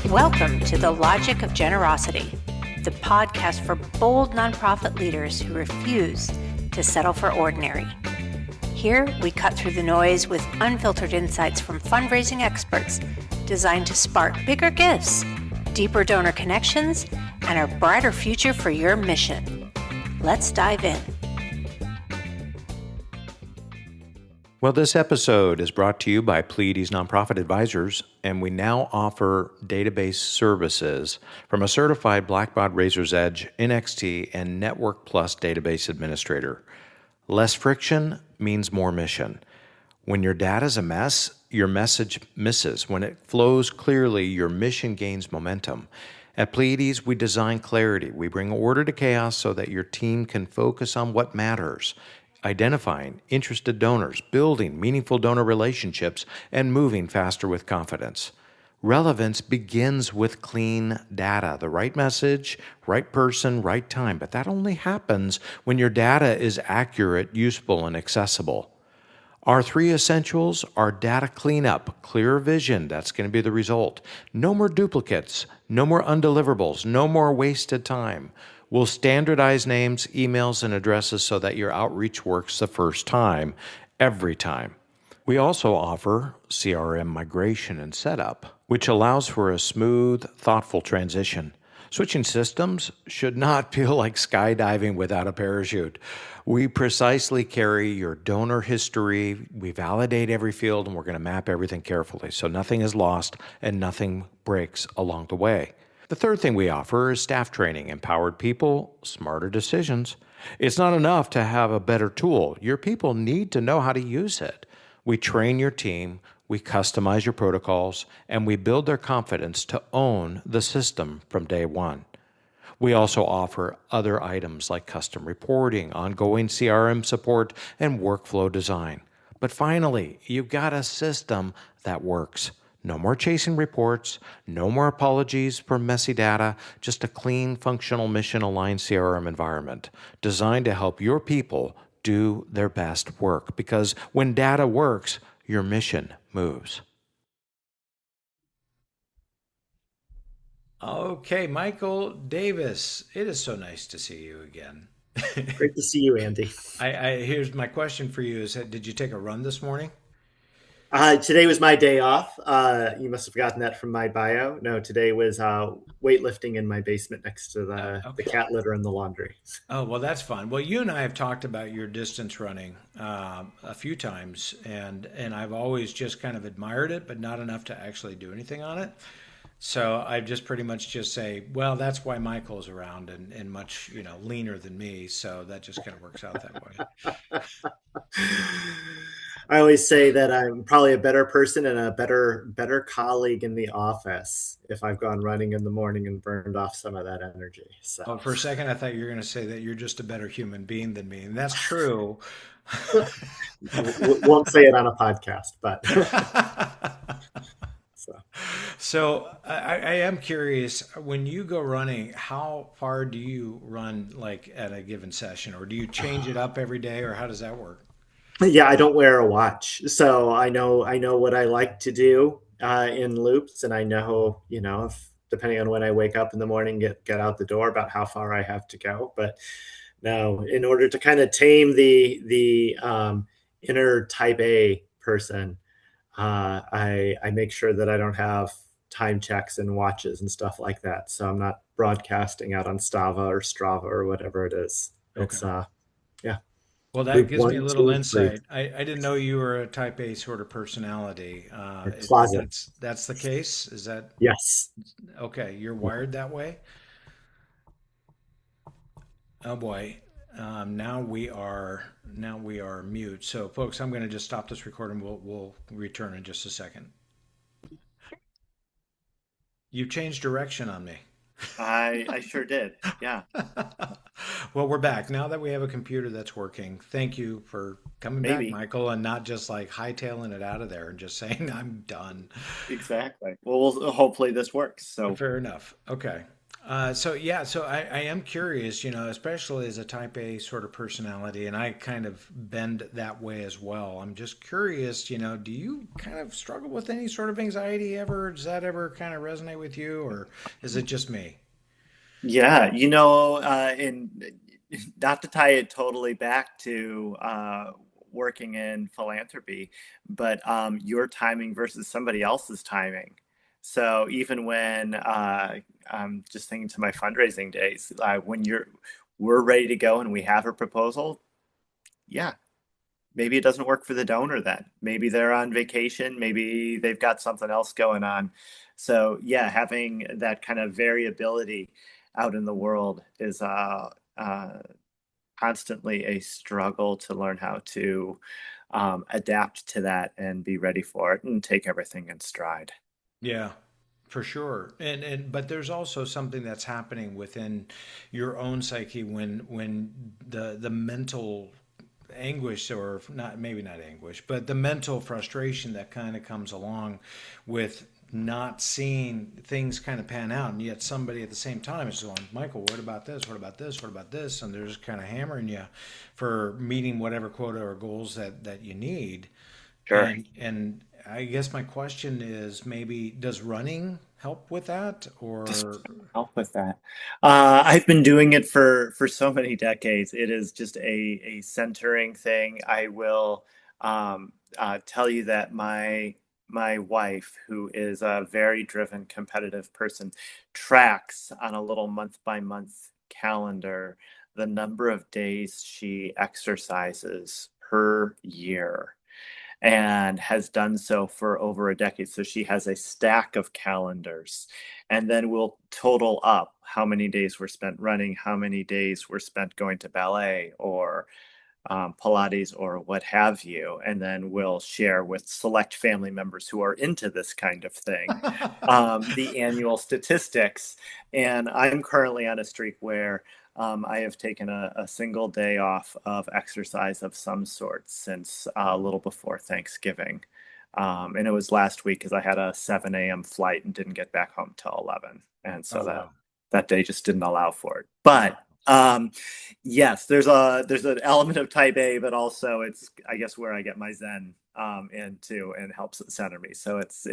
Welcome to The Logic of Generosity, the podcast for bold nonprofit leaders who refuse to settle for ordinary. Here, we cut through the noise with unfiltered insights from fundraising experts designed to spark bigger gifts, deeper donor connections, and a brighter future for your mission. Let's dive in. Well, this episode is brought to you by Pleiades Nonprofit Advisors, and we now offer database services from a certified Blackbaud Razor's Edge, NXT, and Network Plus database administrator. Less friction means more mission. When your data's a mess, your message misses. When it flows clearly, your mission gains momentum. At Pleiades, we design clarity. We bring order to chaos so that your team can focus on what matters. Identifying interested donors, building meaningful donor relationships, and moving faster with confidence. Relevance begins with clean data, the right message, right person, right time, but that only happens when your data is accurate, useful, and accessible. Our three essentials are data cleanup, clear vision, that's going to be the result. No more duplicates, no more undeliverables, no more wasted time. We'll standardize names, emails, and addresses so that your outreach works the first time, every time. We also offer CRM migration and setup, which allows for a smooth, thoughtful transition. Switching systems should not feel like skydiving without a parachute. We precisely carry your donor history, we validate every field, and we're going to map everything carefully so nothing is lost and nothing breaks along the way. The third thing we offer is staff training, empowered people, smarter decisions. It's not enough to have a better tool. Your people need to know how to use it. We train your team, we customize your protocols, and we build their confidence to own the system from day one. We also offer other items like custom reporting, ongoing CRM support, and workflow design. But finally, you've got a system that works. No more chasing reports, no more apologies for messy data, just a clean, functional, mission-aligned CRM environment designed to help your people do their best work. Because when data works, your mission moves. Okay, Michael Davis, it is so nice to see you again. Great to see you, Andy. Here's my question for you: did you take a run this morning? Today was my day off. You must have gotten that from my bio. No, today was weightlifting in my basement next to the cat litter and the laundry. Oh, well, that's fun. Well, you and I have talked about your distance running a few times, and I've always just kind of admired it, but not enough to actually do anything on it. So I just pretty much just say, well, that's why Michael's around and much, leaner than me. So that just kind of works out that way. I always say that I'm probably a better person and a better colleague in the office if I've gone running in the morning and burned off some of that energy. So for a second, I thought you were going to say that you're just a better human being than me. And that's true. Won't say it on a podcast, but So I am curious, when you go running, how far do you run like at a given session, or do you change it up every day, or how does that work? Yeah, I don't wear a watch, so I know what I like to do in loops, and I know, if depending on when I wake up in the morning, get out the door, about how far I have to go. But now, in order to kind of tame the inner Type A person, I make sure that I don't have time checks and watches and stuff like that. So I'm not broadcasting out on Strava or whatever it is. It's yeah. Well, that gives me a little insight. I didn't know you were a Type A sort of personality. That's the case? Is that? Yes. Okay, you're wired that way? Oh boy. Now we are mute. So folks, I'm going to just stop this recording. We'll return in just a second. You've changed direction on me. I sure did. Yeah. Well, we're back. Now that we have a computer that's working, thank you for coming back, Michael, and not just like hightailing it out of there and just saying, I'm done. Exactly. Well, hopefully this works. So fair enough. Okay. So I am curious, especially as a type A sort of personality, and I kind of bend that way as well. I'm just curious, do you kind of struggle with any sort of anxiety ever? Does that ever kind of resonate with you, or is it just me? Yeah, and not to tie it totally back to working in philanthropy, but your timing versus somebody else's timing. So even when I'm just thinking to my fundraising days, when we're ready to go and we have a proposal, yeah, maybe it doesn't work for the donor then. Maybe they're on vacation, maybe they've got something else going on. So yeah, having that kind of variability out in the world is constantly a struggle to learn how to adapt to that and be ready for it and take everything in stride. Yeah, for sure. And but there's also something that's happening within your own psyche when the mental anguish, or not, maybe not anguish, but the mental frustration that kind of comes along with not seeing things kind of pan out, and yet somebody at the same time is going, Michael, what about this, what about this, what about this, and they're just kind of hammering you for meeting whatever quota or goals that you need. Sure. And I guess my question is, maybe does running help with that, Just or help with that. I've been doing it for so many decades. It is just a centering thing. I will tell you that my wife, who is a very driven, competitive person, tracks on a little month by month calendar the number of days she exercises per year and has done so for over a decade. So she has a stack of calendars, and then we'll total up how many days were spent running, how many days were spent going to ballet or Pilates or what have you. And then we'll share with select family members who are into this kind of thing the annual statistics. And I'm currently on a streak where I have taken a single day off of exercise of some sort since a little before Thanksgiving. And it was last week because I had a 7 a.m. flight and didn't get back home till 11. And so oh wow, that day just didn't allow for it. But yes, there's an element of type A, but also it's, I guess, where I get my Zen into and helps center me. So it's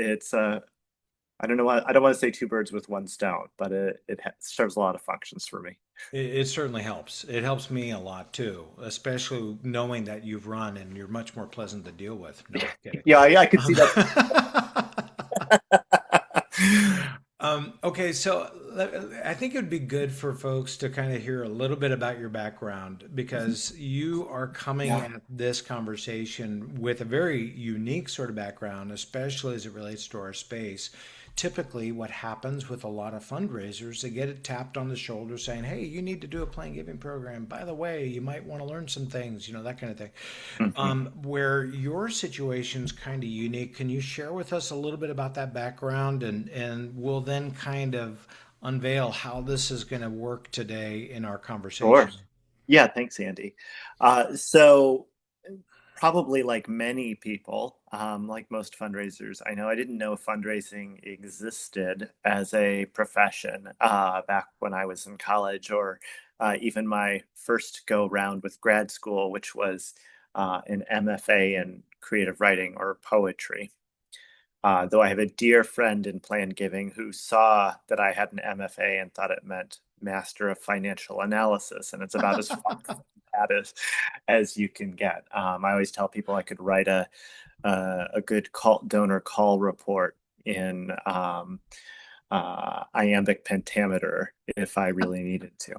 I don't know what, I don't want to say two birds with one stone, but it serves a lot of functions for me. it certainly helps. It helps me a lot too, especially knowing that you've run and you're much more pleasant to deal with. No, I'm kidding. Yeah, I could see Um, that. okay, so I think it would be good for folks to kind of hear a little bit about your background, because you are coming Yeah. at this conversation with a very unique sort of background, especially as it relates to our space. Typically, what happens with a lot of fundraisers, they get it tapped on the shoulder saying, hey, you need to do a planned giving program. By the way, you might want to learn some things, that kind of thing. Mhm. Where your situation's kind of unique, can you share with us a little bit about that background, and we'll then kind of unveil how this is going to work today in our Sure. conversation? Yeah, thanks, Andy. So probably like many people, like most fundraisers, I know I didn't know fundraising existed as a profession back when I was in college, or even my first go round with grad school, which was an MFA in creative writing or poetry. Though I have a dear friend in planned giving who saw that I had an MFA and thought it meant Master of Financial Analysis, and it's about as far from that as you can get. I always tell people I could write a good donor call report in iambic pentameter if I really needed to.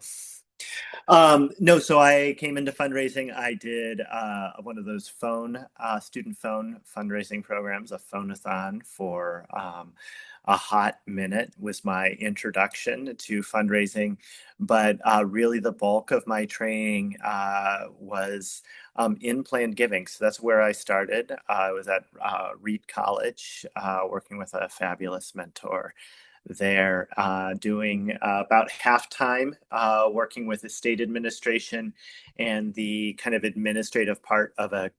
No, so I came into fundraising. I did one of those student phone fundraising programs, a phone-a-thon for a hot minute was my introduction to fundraising. But really the bulk of my training was in planned giving. So that's where I started. I was at Reed College, working with a fabulous mentor there, doing about half-time working with the state administration and the kind of administrative part of a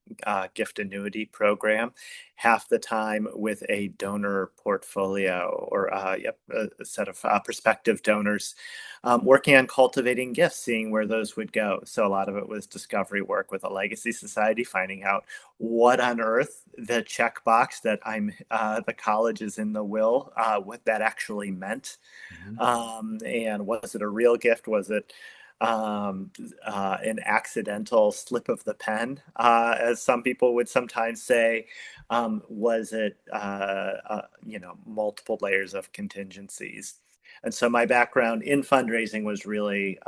gift annuity program, half the time with a donor portfolio, or a set of prospective donors, working on cultivating gifts, seeing where those would go. So a lot of it was discovery work with a legacy society, finding out what on earth the checkbox that the college is in the will, what that actually meant. And was it a real gift? Was it an accidental slip of the pen, as some people would sometimes say? Was it, multiple layers of contingencies? And so my background in fundraising was really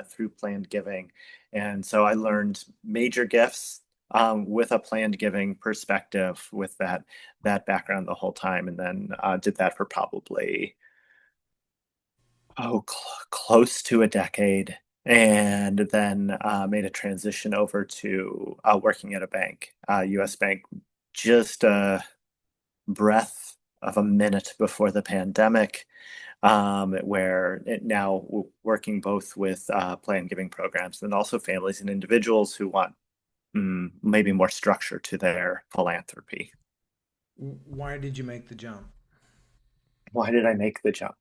through planned giving. And so I learned major gifts with a planned giving perspective with that background the whole time, and then did that for probably close to a decade, and then made a transition over to working at a bank, U.S. bank, just a breath of a minute before the pandemic, where working both with planned giving programs and also families and individuals who want maybe more structure to their philanthropy. Why did you make the jump? Why did I make the jump?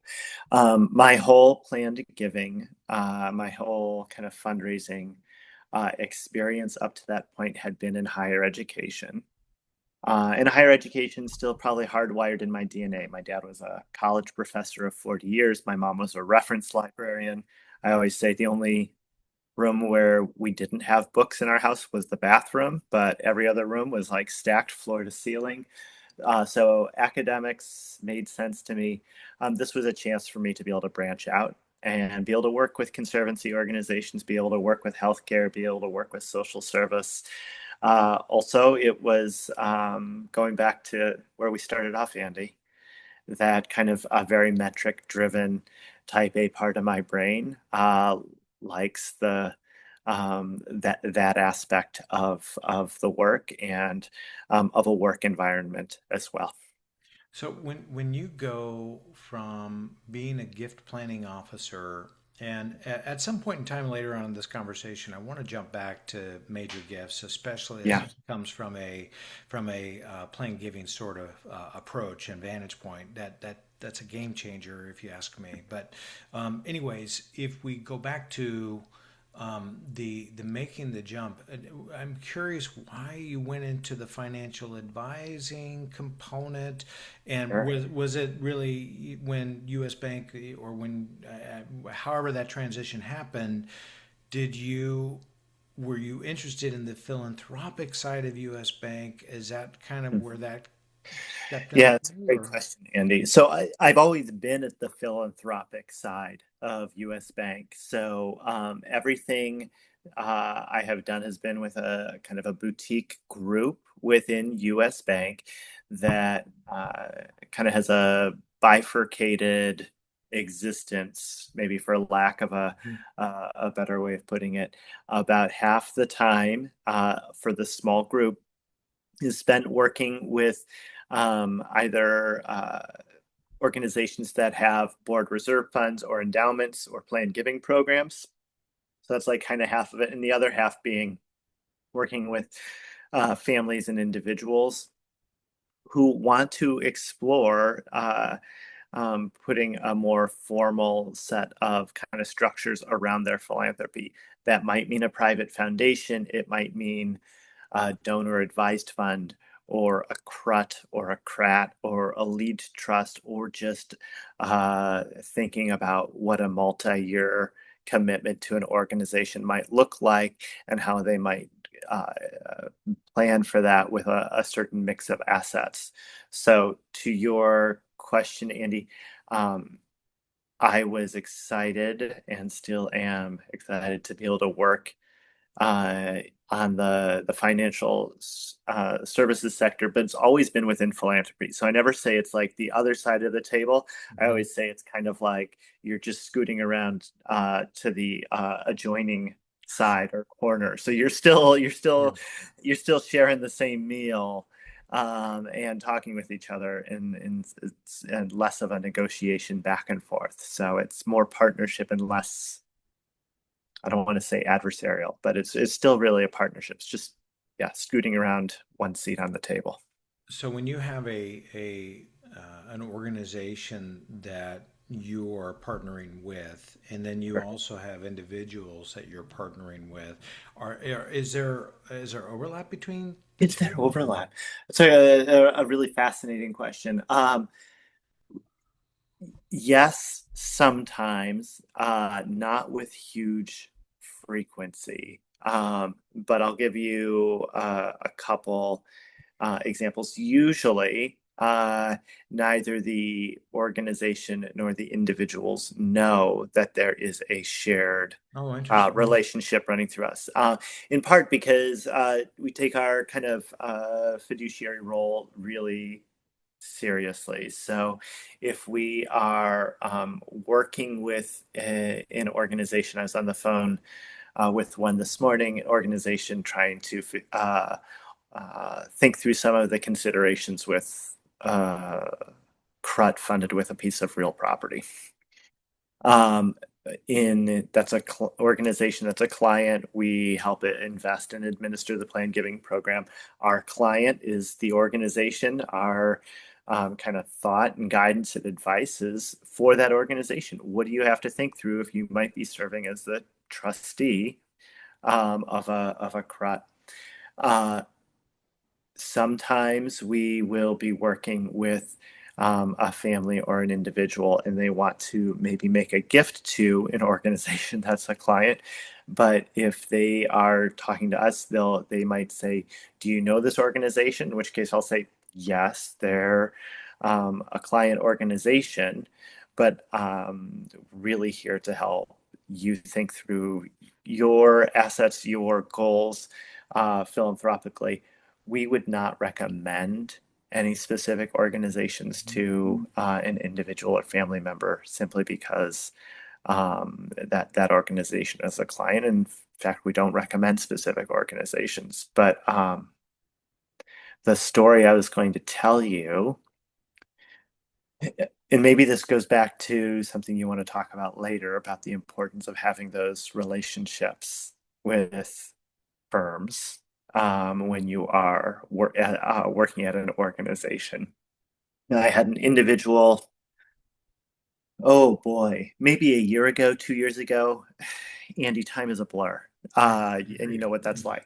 My whole planned giving, my whole kind of fundraising experience up to that point had been in higher education. And higher education still probably hardwired in my DNA. My dad was a college professor of 40 years. My mom was a reference librarian. I always say the only room where we didn't have books in our house was the bathroom, but every other room was like stacked floor to ceiling. So academics made sense to me. This was a chance for me to be able to branch out and be able to work with conservancy organizations, be able to work with healthcare, be able to work with social service. Also, it was going back to where we started off, Andy, that kind of a very metric driven type A part of my brain likes that aspect of the work, and of a work environment as well. So when you go from being a gift planning officer, and at some point in time later on in this conversation, I want to jump back to major gifts, especially as Yeah, it comes from a plain giving sort of approach and vantage point. That's a game changer if you ask me. But anyways, if we go back to the making the jump. I'm curious why you went into the financial advising component, and sure. was it really when U.S. Bank, or when however that transition happened? Did you Were you interested in the philanthropic side of U.S. Bank? Is that kind of where that stepped into Yeah, it's a play, great or? question, Andy. So I've always been at the philanthropic side of US Bank. So everything I have done has been with a kind of a boutique group within US Bank that kind of has a bifurcated existence, maybe for lack of a better way of putting it. About half the time for the small group is spent working with either organizations that have board reserve funds or endowments or planned giving programs. So that's like kind of half of it. And the other half being working with families and individuals who want to explore putting a more formal set of kind of structures around their philanthropy. That might mean a private foundation, it might mean a donor advised fund, or a CRUT, or a CRAT, or a lead trust, or just thinking about what a multi-year commitment to an organization might look like, and how they might uh, plan for that with a certain mix of assets. So, to your question, Andy, um, I was excited and still am excited to be able to work uh, on the financial services sector, but it's always been within philanthropy. So I never say it's like the other side of the table. I Mhm. always say it's kind of like you're just scooting around to the adjoining side or corner. So Yeah. you're still sharing the same meal. And talking with each other, and less of a negotiation back and forth. So it's more partnership and less, I don't want to say adversarial, but it's still really a partnership. It's just, yeah, scooting around one seat on the table. So when you have a an organization that you're partnering with, and then you also have individuals that you're partnering with, is there overlap between the Is there two? overlap? It's a really fascinating question. Yes, sometimes, not with huge frequency. But I'll give you a couple examples. Usually, neither the organization nor the individuals know that there is a shared Oh, interesting. relationship running through us. In part because we take our kind of fiduciary role really seriously. So if we are working with an organization, I was on the phone with one this morning, an organization trying to think through some of the considerations with CRUT funded with a piece of real property. That's a organization that's a client. We help it invest and administer the plan giving program. Our client is the organization. Our kind of thought and guidance and advice is for that organization. What do you have to think through if you might be serving as the trustee of a CRUT? Sometimes we will be working with a family or an individual and they want to maybe make a gift to an organization that's a client. But if they are talking to us, they might say, "Do you know this organization?" In which case I'll say, "Yes, they're a client organization, but really here to help you think through your assets, your goals philanthropically. We would not recommend any specific organizations to an individual or family member simply because that organization is a client. In fact, we don't recommend specific organizations. But the story I was going to tell you, and maybe this goes back to something you want to talk about later about the importance of having those relationships with firms when you are working at an organization. Now, I had an individual, oh boy, maybe a year ago, 2 years ago. Andy, time is a blur. And you know what that's like.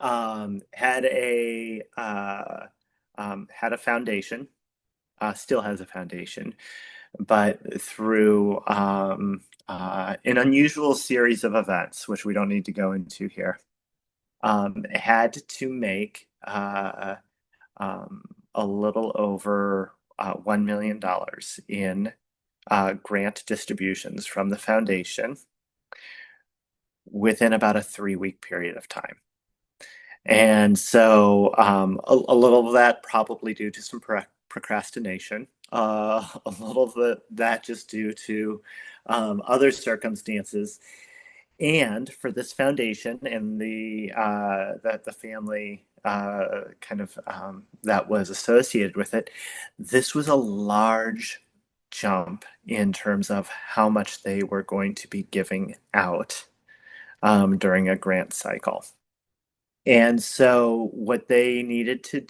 Had a foundation, still has a foundation, but through an unusual series of events, which we don't need to go into here, had to make a little over $1 million in grant distributions from the foundation within about a 3-week period of time. And so a little of that probably due to some procrastination, a little of that just due to other circumstances. And for this foundation and the family kind of that was associated with it, this was a large jump in terms of how much they were going to be giving out during a grant cycle. And so what they needed to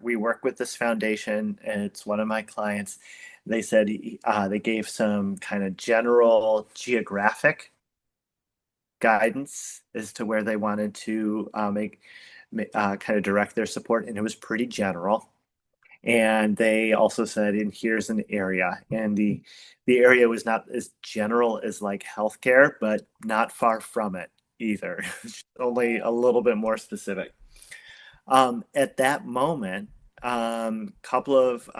we work with this foundation and it's one of my clients. They said they gave some kind of general geographic guidance as to where they wanted to kind of direct their support, and it was pretty general. And they also said, "And here's an area," and the area was not as general as like healthcare, but not far from it either. Only a little bit more specific. At that moment, couple of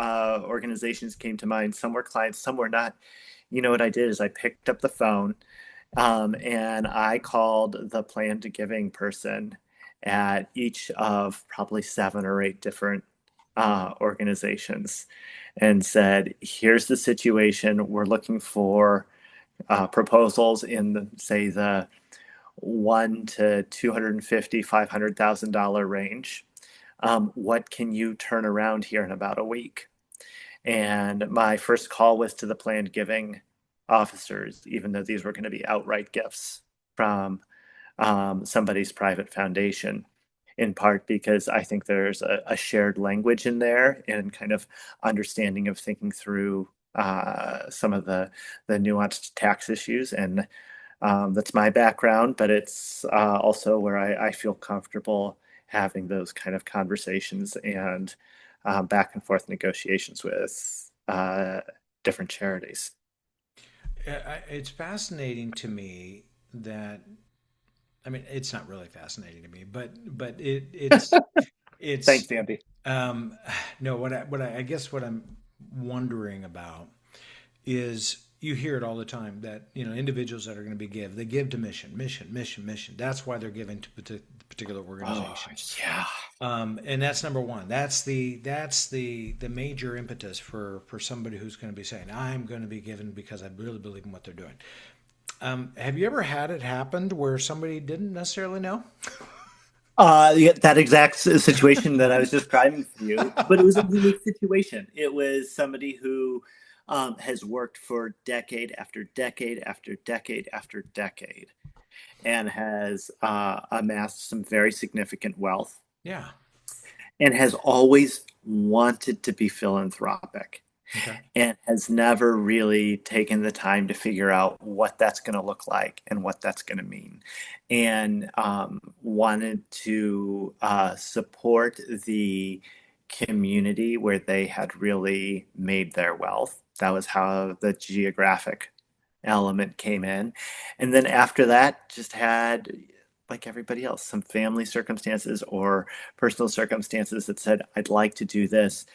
organizations came to mind. Some were clients, some were not. You know what I did is I picked up the phone and I called the plan to giving person at each of probably 7 or 8 different organizations and said, "Here's the situation. We're looking for proposals in say the $1 to $250, $500,000 range. What can you turn around here in about a week?" And my first call was to the planned giving officers, even though these were going to be outright gifts from somebody's private foundation. in part because I think there's a shared language in there and kind of understanding of thinking through some of the nuanced tax issues. And that's my background, but it's also where I feel comfortable having those kind of conversations and back and forth negotiations with different charities. It's fascinating to me that, I mean, it's not really fascinating to me, but it's Thanks, Andy. um, no, I guess what I'm wondering about is you hear it all the time that individuals that are going to they give to mission. That's why they're giving to particular Oh, organizations. yeah. And that's number one. That's the major impetus for somebody who's going to be saying, I'm going to be given because I really believe in what they're doing. Have you ever had it happened where somebody didn't necessarily know? Yeah, that exact situation that I was describing for you, but it was a unique situation. It was somebody who has worked for decade after decade after decade after decade and has amassed some very significant wealth Yeah. and has always wanted to be philanthropic Okay. and has never really taken the time to figure out what that's going to look like and what that's going to mean, and wanted to support the community where they had really made their wealth. That was how the geographic element came in. And then after that, just had, like everybody else, some family circumstances or personal circumstances that said, I'd like to do this,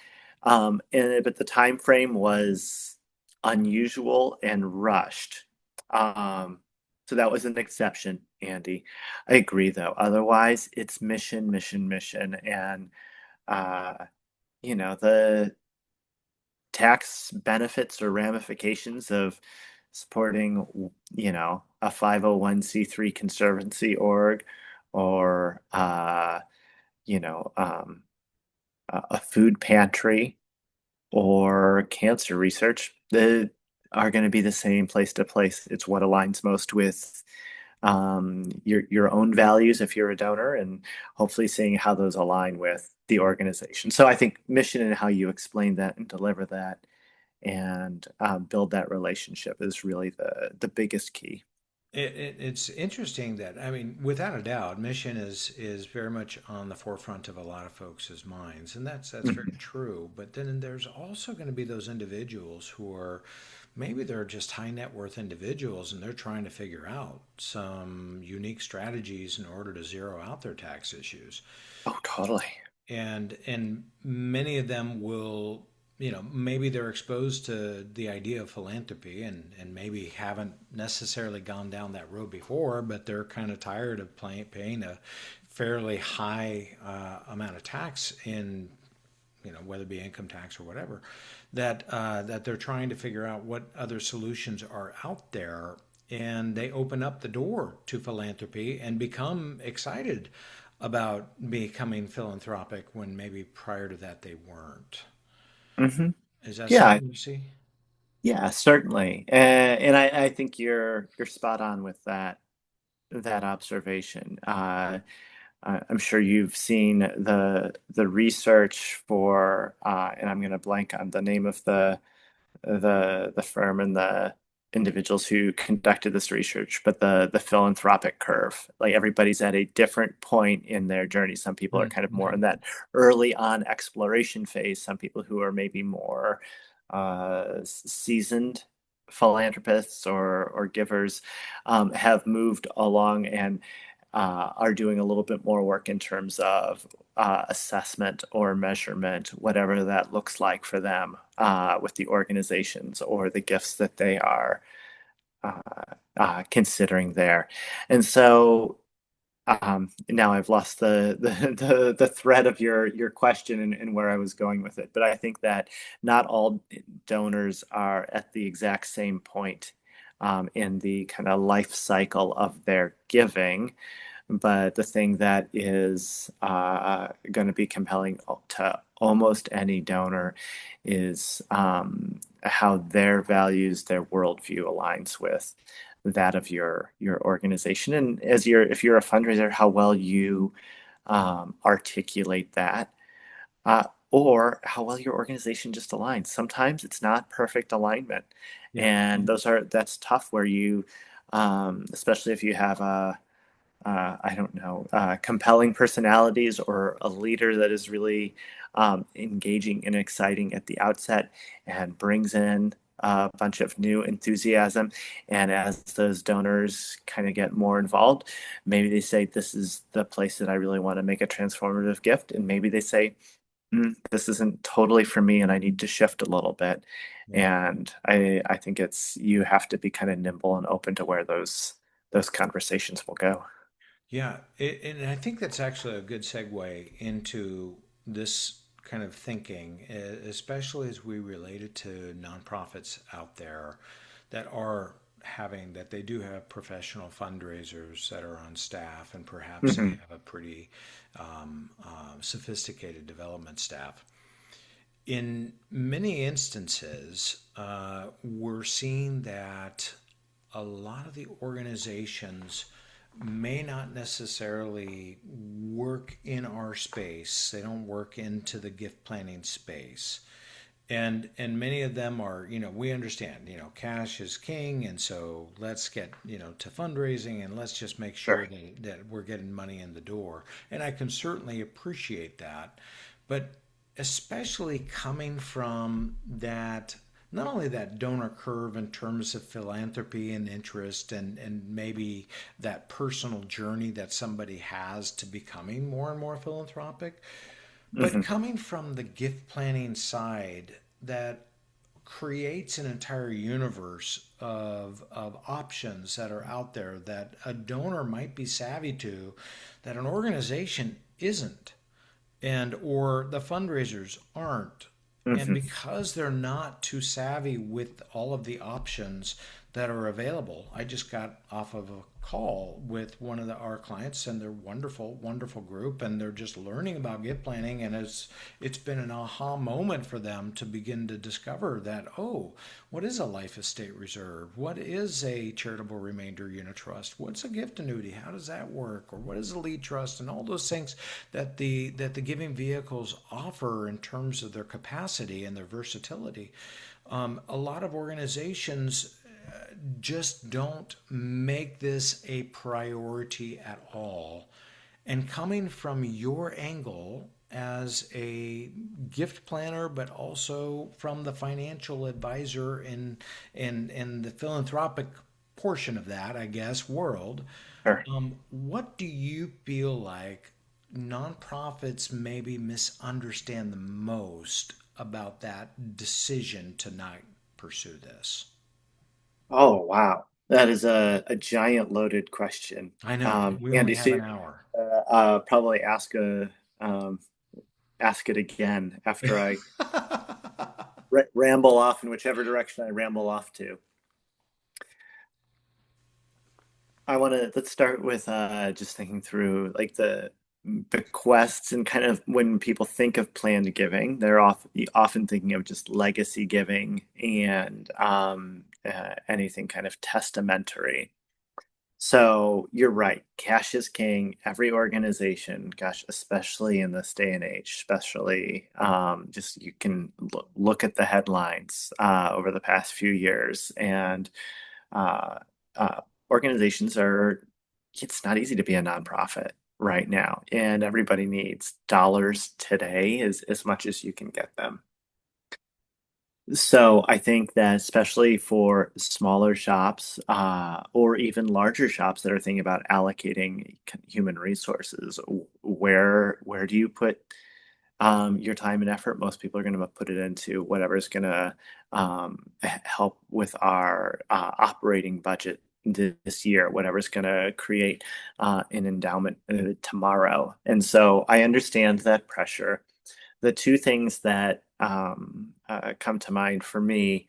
but the time frame was unusual and rushed. So that was an exception, Andy. I agree, though. Otherwise, it's mission, mission, mission, and uh, the tax benefits or ramifications of supporting, a 501(c)(3) conservancy org, or you know, um, a food pantry or cancer research that are going to be the same place to place. It's what aligns most with your own values if you're a donor, and hopefully seeing how those align with the organization. So I think mission and how you explain that and deliver that and build that relationship is really the biggest key. It's interesting that, I mean, without a doubt, mission is very much on the forefront of a lot of folks' minds, and that's very Mhm. true. But then there's also going to be those individuals who are, maybe they're just high net worth individuals, and they're trying to figure out some unique strategies in order to zero out their tax issues. Oh, totally. And many of them will, maybe they're exposed to the idea of philanthropy, and maybe haven't necessarily gone down that road before, but they're kind of tired of paying a fairly high amount of tax in, whether it be income tax or whatever, that they're trying to figure out what other solutions are out there, and they open up the door to philanthropy and become excited about becoming philanthropic when maybe prior to that they weren't. Hmm. Is that Yeah, something you see? yeah, certainly. And I think you're spot on with that observation. I'm sure you've seen the research for, and I'm going to blank on the name of the firm and the individuals who conducted this research, but the philanthropic curve. Like, everybody's at a different point in their journey. Some people are Mm, kind of more okay. in that early on exploration phase. Some people who are maybe more seasoned philanthropists or givers have moved along and are doing a little bit more work in terms of assessment or measurement, whatever that looks like for them, with the organizations or the gifts that they are uh, considering there. And so now I've lost the thread of your question and where I was going with it. But I think that not all donors are at the exact same point in the kind of life cycle of their giving. But the thing that is going to be compelling to almost any donor is how their values, their worldview aligns with that of your organization, and if you're a fundraiser, how well you articulate that, or how well your organization just aligns. Sometimes it's not perfect alignment, Yeah. and that's tough. Where you, especially if you have a I don't know, compelling personalities or a leader that is really engaging and exciting at the outset and brings in a bunch of new enthusiasm. And as those donors kind of get more involved, maybe they say, this is the place that I really want to make a transformative gift. And maybe they say, this isn't totally for me and I need to shift a little bit. Yeah. And I think you have to be kind of nimble and open to where those conversations will go. Yeah, and I think that's actually a good segue into this kind of thinking, especially as we relate it to nonprofits out there that they do have professional fundraisers that are on staff, and perhaps they Mhm. have a pretty sophisticated development staff. In many instances, we're seeing that a lot of the organizations may not necessarily work in our space. They don't work into the gift planning space. And many of them are, we understand, cash is king, and so let's get, to fundraising, and let's just make sure Sure. that we're getting money in the door. And I can certainly appreciate that. But especially coming from that, not only that donor curve in terms of philanthropy and interest, and maybe that personal journey that somebody has to becoming more and more philanthropic, but Mhm. coming from the gift planning side that creates an entire universe of options that are out there that a donor might be savvy to, that an organization isn't, and or the fundraisers aren't. And Mhm. because they're not too savvy with all of the options that are available, I just got off of a call with one of our clients, and they're wonderful, wonderful group, and they're just learning about gift planning, and it's been an aha moment for them to begin to discover that, oh, what is a life estate reserve? What is a charitable remainder unit trust? What's a gift annuity? How does that work? Or what is a lead trust? And all those things that the giving vehicles offer in terms of their capacity and their versatility. A lot of organizations just don't make this a priority at all. And coming from your angle as a gift planner, but also from the financial advisor in the philanthropic portion of that, I guess, world, Sure. what do you feel like nonprofits maybe misunderstand the most about that decision to not pursue this? Oh, wow. That is a giant loaded question. I know we only Andy, have so an you're hour. probably um, ask it again after I ramble off in whichever direction I ramble off to. Let's start with just thinking through like the bequests and kind of when people think of planned giving, they're often thinking of just legacy giving and anything kind of testamentary. So you're right. Cash is king. Every organization, gosh, especially in this day and age, especially just you can look at the headlines over the past few years, and uh, uh, organizations it's not easy to be a nonprofit right now, and everybody needs dollars today as much as you can get them. So I think that especially for smaller shops, or even larger shops that are thinking about allocating human resources, where do you put your time and effort? Most people are going to put it into whatever's going to help with our operating budget this year, whatever's going to create an endowment tomorrow. And so I understand that pressure. The two things that come to mind for me,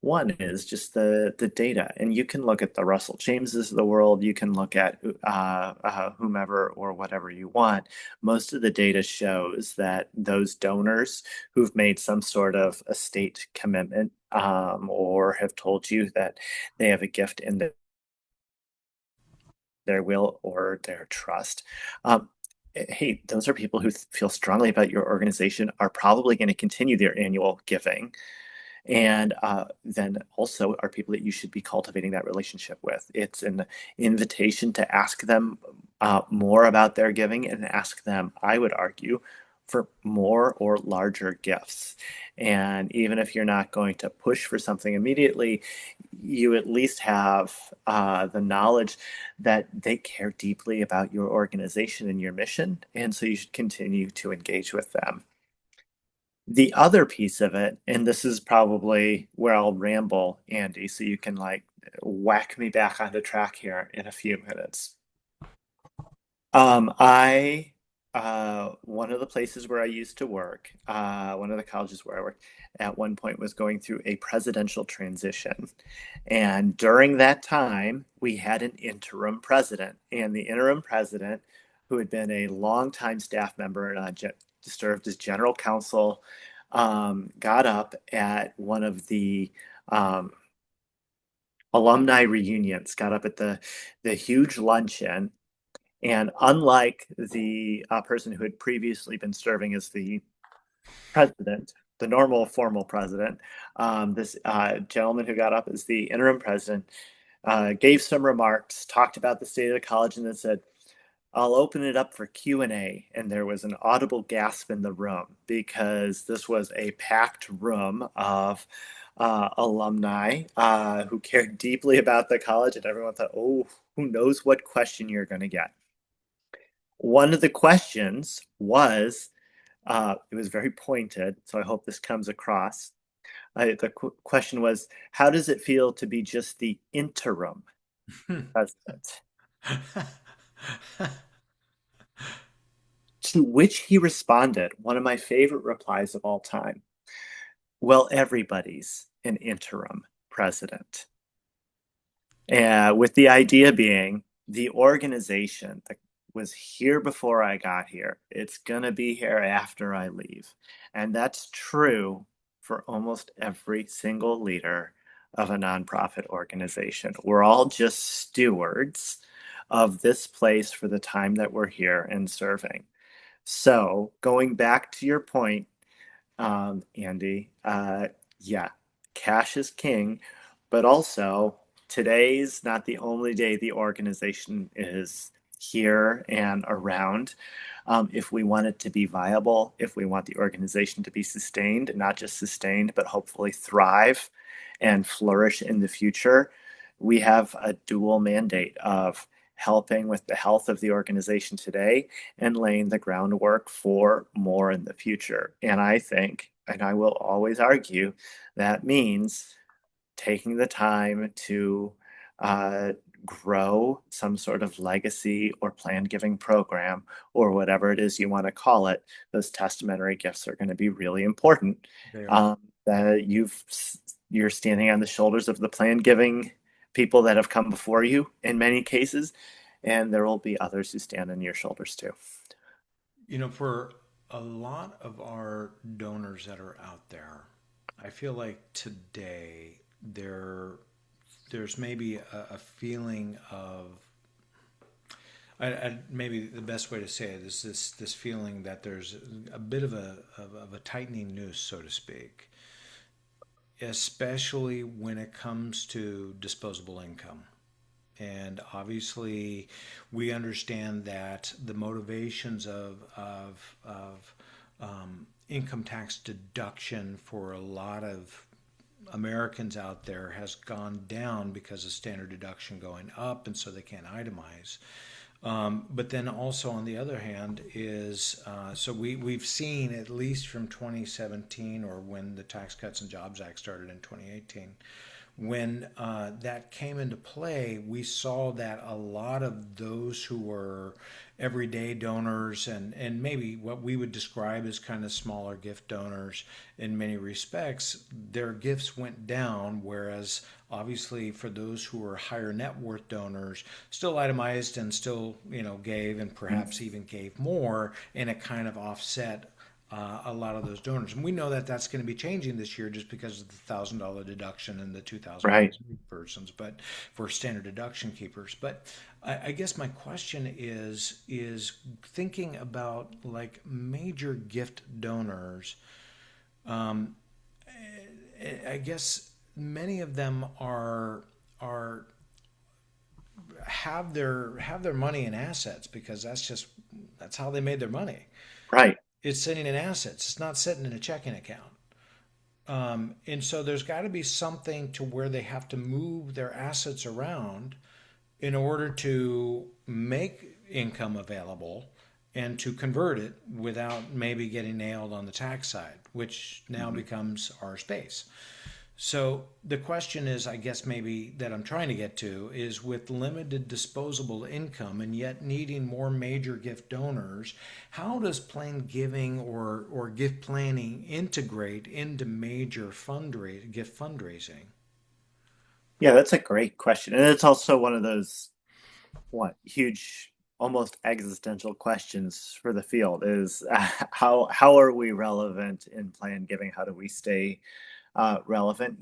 one is just the data, and you can look at the Russell Jameses of the world, you can look at whomever or whatever you want. Most of the data shows that those donors who've made some sort of estate commitment, or have told you that they have a gift in their will or their trust, um, hey, those are people who feel strongly about your organization, are probably going to continue their annual giving. And then also are people that you should be cultivating that relationship with. It's an invitation to ask them more about their giving and ask them, I would argue, for more or larger gifts. And even if you're not going to push for something immediately, you at least have the knowledge that they care deeply about your organization and your mission. And so you should continue to engage with them. The other piece of it, and this is probably where I'll ramble, Andy, so you can like whack me back on the track here in a few minutes. I one of the places where I used to work, one of the colleges where I worked at one point was going through a presidential transition. And during that time, we had an interim president. And the interim president, who had been a longtime staff member and served as general counsel, got up at one of the alumni reunions, got up at the huge luncheon. And unlike the person who had previously been serving as the president, the normal formal president, this gentleman who got up as the interim president gave some remarks, talked about the state of the college, and then said, I'll open it up for Q&A. And there was an audible gasp in the room because this was a packed room of alumni who cared deeply about the college, and everyone thought, oh, who knows what question you're going to get. One of the questions was, it was very pointed, so I hope this comes across. The question was, how does it feel to be just the interim president? To which he responded, one of my favorite replies of all time. Well, everybody's an interim president. With the idea being the organization that was here before I got here, it's going to be here after I leave. And that's true for almost every single leader of a nonprofit organization. We're all just stewards of this place for the time that we're here and serving. So going back to your point, Andy, yeah, cash is king, but also today's not the only day the organization is here and around. If we want it to be viable, if we want the organization to be sustained, not just sustained, but hopefully thrive and flourish in the future, we have a dual mandate of helping with the health of the organization today and laying the groundwork for more in the future. And I think, and I will always argue, that means taking the time to grow some sort of legacy or planned giving program or whatever it is you want to call it. Those testamentary gifts are going to be really important. That you're standing on the shoulders of the planned giving people that have come before you in many cases, and there will be others who stand on your shoulders too. For a lot of our donors that are out there, I feel like today there's maybe a feeling of, maybe the best way to say it is this feeling that there's a bit of a tightening noose, so to speak, especially when it comes to disposable income. And obviously, we understand that the motivations of income tax deduction for a lot of Americans out there has gone down because of standard deduction going up, and so they can't itemize. But then also on the other hand is, so we've seen at least from 2017, or when the Tax Cuts and Jobs Act started in 2018, when that came into play, we saw that a lot of those who were everyday donors and maybe what we would describe as kind of smaller gift donors in many respects, their gifts went down, whereas obviously for those who were higher net worth donors, still itemized and still, gave and perhaps even gave more, and it kind of offset a lot of those donors. And we know that that's going to be changing this year just because of the $1,000 deduction and the 2,000 Right. persons, but for standard deduction keepers. But I guess my question is thinking about like major gift donors. Um, I guess many of them are have their money in assets because that's how they made their money. Right. It's sitting in assets. It's not sitting in a checking account. And so there's got to be something to where they have to move their assets around in order to make income available and to convert it without maybe getting nailed on the tax side, which now Mhm. becomes our space. So the question is, I guess maybe that I'm trying to get to is with limited disposable income and yet needing more major gift donors, how does planned giving or gift planning integrate into major gift fundraising? Yeah, that's a great question. And it's also one of those huge, almost existential questions for the field is how are we relevant in planned giving? How do we stay relevant?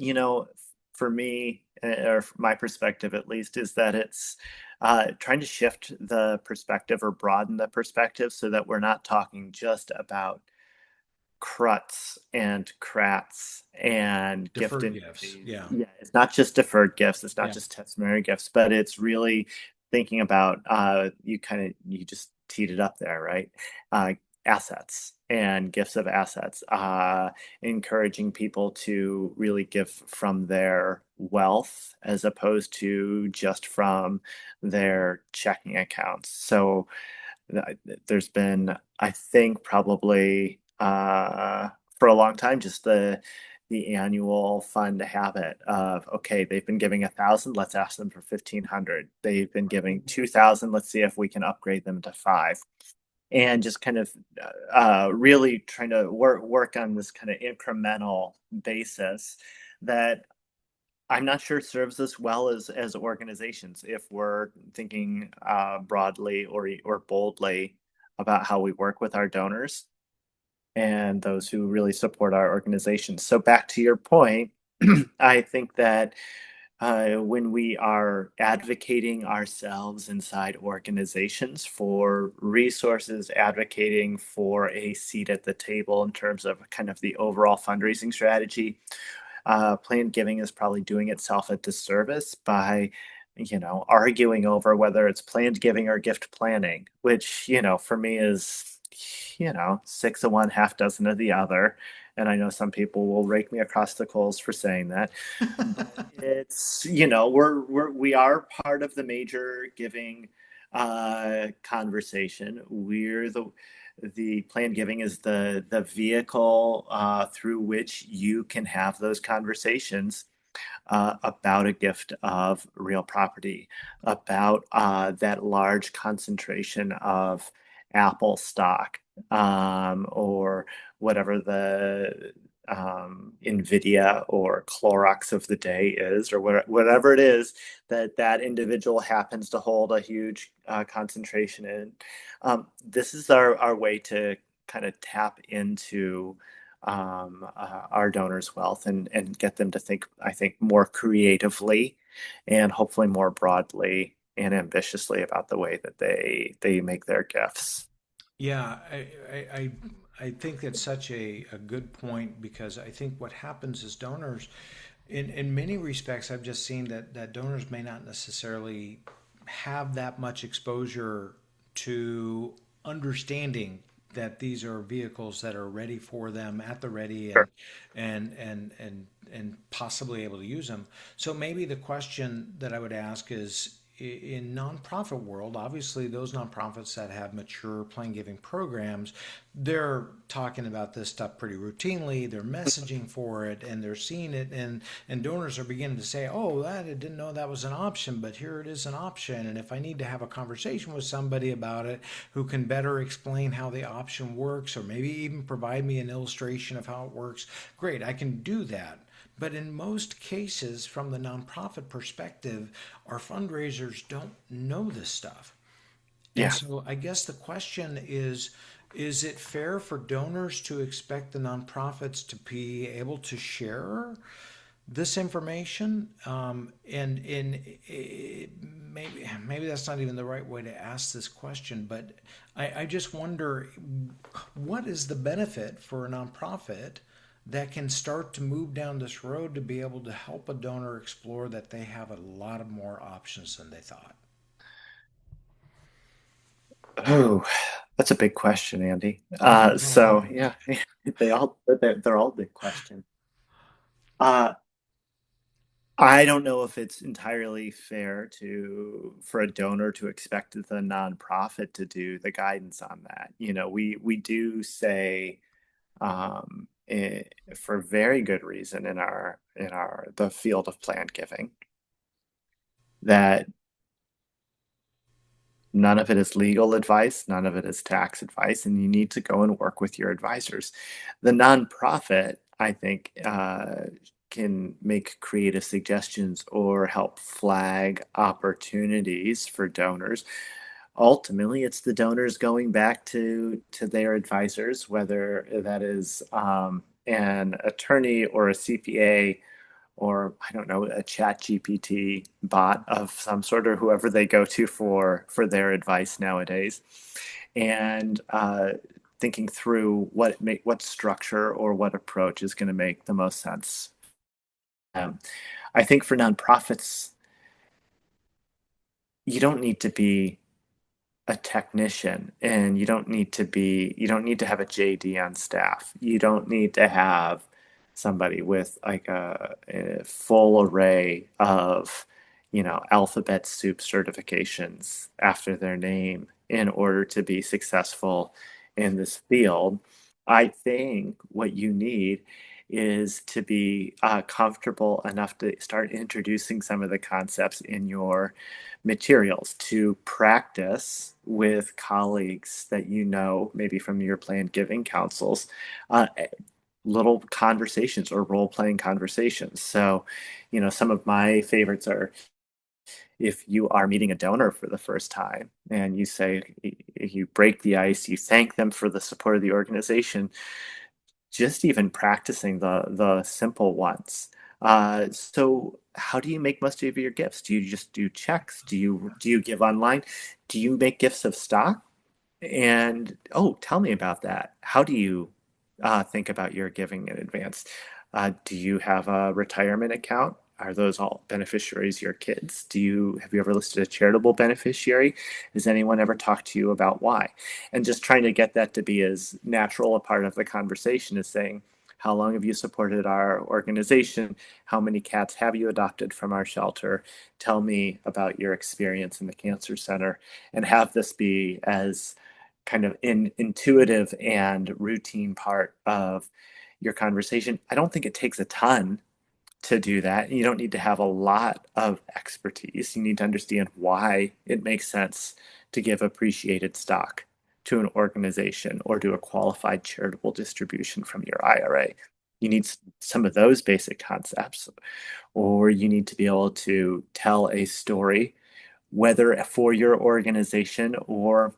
For me, or from my perspective at least, is that it's trying to shift the perspective or broaden the perspective so that we're not talking just about cruts and crats and gift Deferred gifts. annuities. Yeah. Yeah, it's not just deferred gifts, it's not Yeah. just testimony gifts, but it's really thinking about you just teed it up there, right? Uh, Assets and gifts of assets, encouraging people to really give from their wealth as opposed to just from their checking accounts. So there's been, I think, probably for a long time, just the annual fund habit of, okay, they've been giving 1,000, let's ask them for 1,500. They've been giving 2,000, let's see if we can upgrade them to five. And just kind of really trying to work on this kind of incremental basis that I'm not sure serves us well as organizations if we're thinking broadly or boldly about how we work with our donors and those who really support our organizations. So back to your point, I think that when we are advocating ourselves inside organizations for resources, advocating for a seat at the table in terms of kind of the overall fundraising strategy, planned giving is probably doing itself a disservice by, arguing over whether it's planned giving or gift planning, which, for me is, six of one, half dozen of the other. And I know some people will rake me across the coals for saying that, but it's, we are part of the major giving conversation. We're the planned giving is the vehicle through which you can have those conversations about a gift of real property, about that large concentration of Apple stock, or whatever the Nvidia or Clorox of the day is, or whatever it is that individual happens to hold a huge concentration in. This is our way to kind of tap into our donors' wealth and get them to think, I think, more creatively and hopefully more broadly and ambitiously about the way that they make their gifts. Yeah, I think that's such a good point because I think what happens is donors, in many respects, I've just seen that donors may not necessarily have that much exposure to understanding that these are vehicles that are ready for them at the ready Sure. and possibly able to use them. So maybe the question that I would ask is in nonprofit world, obviously those nonprofits that have mature plain giving programs, they're talking about this stuff pretty routinely. They're messaging for it and they're seeing it, and donors are beginning to say, "Oh, I didn't know that was an option, but here it is an option." And if I need to have a conversation with somebody about it who can better explain how the option works, or maybe even provide me an illustration of how it works, great, I can do that. But in most cases, from the nonprofit perspective, our fundraisers don't know this stuff. And Yeah. so I guess the question is Is it fair for donors to expect the nonprofits to be able to share this information? Maybe that's not even the right way to ask this question, but I just wonder, what is the benefit for a nonprofit that can start to move down this road to be able to help a donor explore that they have a lot of more options than they thought? Oh, that's a big question, Andy. Oh, So wow. yeah, they're all big questions. Uh, I don't know if it's entirely fair for a donor to expect the nonprofit to do the guidance on that. We do say, for very good reason in our the field of planned giving, that none of it is legal advice, none of it is tax advice, and you need to go and work with your advisors. The nonprofit, I think, can make creative suggestions or help flag opportunities for donors. Ultimately, it's the donors going back to their advisors, whether that is an attorney or a CPA, or I don't know, a chat GPT bot of some sort, or whoever they go to for their advice nowadays, and thinking through what structure or what approach is going to make the most sense. Um, I think for nonprofits, you don't need to be a technician, and you don't need to have a JD on staff. You don't need to have somebody with like a full array of, alphabet soup certifications after their name in order to be successful in this field. I think what you need is to be comfortable enough to start introducing some of the concepts in your materials, to practice with colleagues that maybe from your planned giving councils, uh, little conversations or role playing conversations. So, some of my favorites are, if you are meeting a donor for the first time and you break the ice, you thank them for the support of the organization, just even practicing the simple ones. So how do you make most of your gifts? Do you just do checks? Do you give online? Do you make gifts of stock? And tell me about that. How do you think about your giving in advance? Do you have a retirement account? Are those all beneficiaries your kids? Have you ever listed a charitable beneficiary? Has anyone ever talked to you about why? And just trying to get that to be as natural a part of the conversation as saying, how long have you supported our organization? How many cats have you adopted from our shelter? Tell me about your experience in the cancer center, and have this be as kind of intuitive and routine part of your conversation. I don't think it takes a ton to do that. You don't need to have a lot of expertise. You need to understand why it makes sense to give appreciated stock to an organization or do a qualified charitable distribution from your IRA. You need some of those basic concepts, or you need to be able to tell a story, whether for your organization or